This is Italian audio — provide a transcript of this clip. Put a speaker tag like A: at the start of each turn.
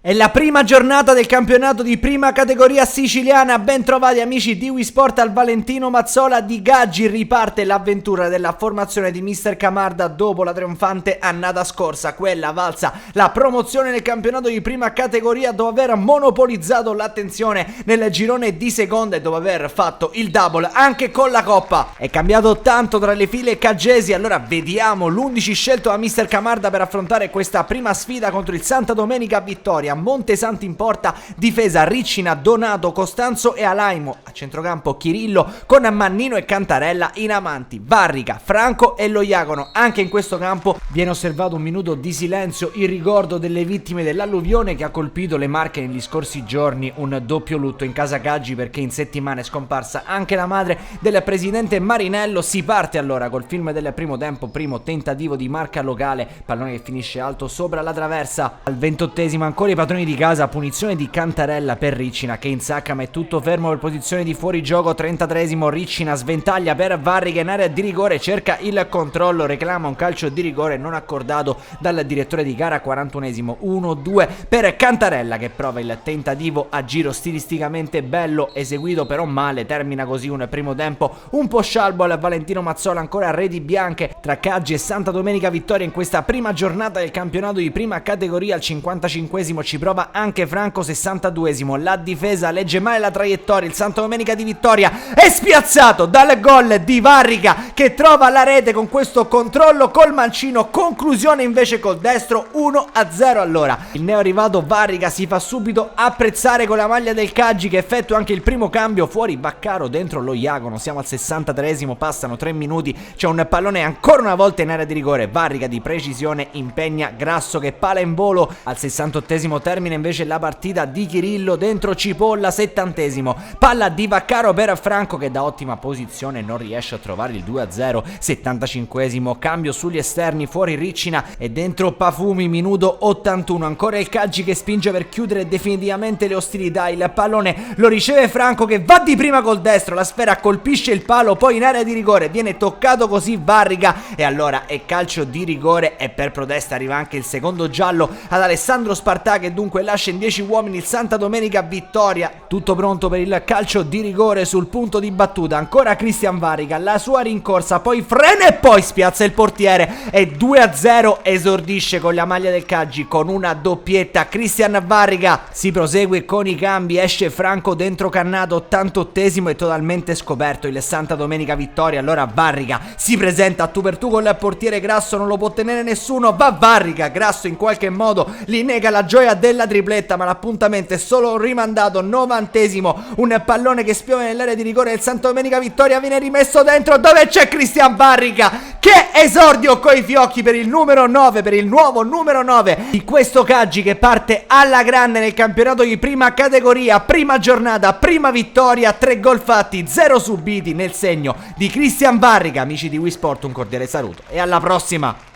A: È la prima giornata del campionato di prima categoria siciliana. Ben trovati amici di Wisport al Valentino Mazzola di Gaggi. Riparte l'avventura della formazione di Mister Camarda dopo la trionfante annata scorsa, quella valsa la promozione nel campionato di prima categoria dopo aver monopolizzato l'attenzione nel girone di seconda e dopo aver fatto il double anche con la coppa. È cambiato tanto tra le file caggesi, allora vediamo l'11 scelto da Mister Camarda per affrontare questa prima sfida contro il Santa Domenica Vittoria. Montesanti in porta, difesa Riccina, Donato, Costanzo e Alaimo, a centrocampo Chirillo con Mannino e Cantarella, in avanti Varrica, Franco e Loiacono. Anche in questo campo viene osservato un minuto di silenzio in ricordo delle vittime dell'alluvione che ha colpito le Marche negli scorsi giorni, un doppio lutto in casa Gaggi perché in settimana è scomparsa anche la madre del presidente Marinello. Si parte allora col film del primo tempo, primo tentativo di marca locale, pallone che finisce alto sopra la traversa. Al 28esimo ancora i padroni di casa, punizione di Cantarella per Riccina che insacca ma è tutto fermo per posizione di fuorigioco. 33esimo Riccina sventaglia per Varrica in area di rigore, cerca il controllo, reclama un calcio di rigore non accordato dal direttore di gara. 41esimo 1-2 per Cantarella che prova il tentativo a giro stilisticamente bello, eseguito però male. Termina così un primo tempo un po' scialbo al Valentino Mazzola, ancora reti bianche tra Gaggi e Santa Domenica Vittoria in questa prima giornata del campionato di prima categoria. Al 55esimo ci prova anche Franco, 62esimo la difesa legge male la traiettoria, il Santa Domenica di Vittoria è spiazzato dal gol di Varrica che trova la rete con questo controllo col mancino, conclusione invece col destro, 1-0. Allora il neoarrivato Varrica si fa subito apprezzare con la maglia del Gaggi che effettua anche il primo cambio, fuori Baccaro, dentro Loiacono. Siamo al 63esimo, passano 3 minuti, c'è un pallone ancora una volta in area di rigore, Varrica di precisione impegna Grasso che pala in volo. Al 68esimo termina invece la partita di Chirillo, dentro Cipolla. 70esimo palla di Baccaro per Franco che da ottima posizione non riesce a trovare il 2-0. 75esimo cambio sugli esterni, fuori Riccina e dentro Pafumi. Minuto 81 ancora il Gaggi che spinge per chiudere definitivamente le ostilità. Il pallone lo riceve Franco che va di prima col destro, la sfera colpisce il palo, poi in area di rigore viene toccato così Varrica e allora è calcio di rigore e per protesta arriva anche il secondo giallo ad Alessandro Spartà che dunque lascia in 10 uomini il Santa Domenica Vittoria. Tutto pronto per il calcio di rigore sul punto di battuta, ancora Cristian Varrica, la sua rincorsa, poi frena e poi spiazza il portiere e 2-0. Esordisce con la maglia del Gaggi con una doppietta Cristian Varrica. Si prosegue con i cambi, esce Franco dentro Cannato, 88esimo è totalmente scoperto il Santa Domenica Vittoria. Allora Varrica si presenta a tu per tu con il portiere Grasso, non lo può tenere nessuno, va Varrica, Grasso in qualche modo gli nega la gioia della tripletta ma l'appuntamento è solo rimandato. 90esimo un pallone che spiove nell'area di rigore del Santa Domenica Vittoria, viene rimesso dentro dove c'è Cristian Varrica. Che esordio coi fiocchi per il numero 9, per il nuovo numero 9 di questo Gaggi che parte alla grande nel campionato di prima categoria, prima giornata, prima vittoria, 3 gol fatti, 0 subiti nel segno di Cristian Varrica. Amici di Wisport un cordiale saluto e alla prossima.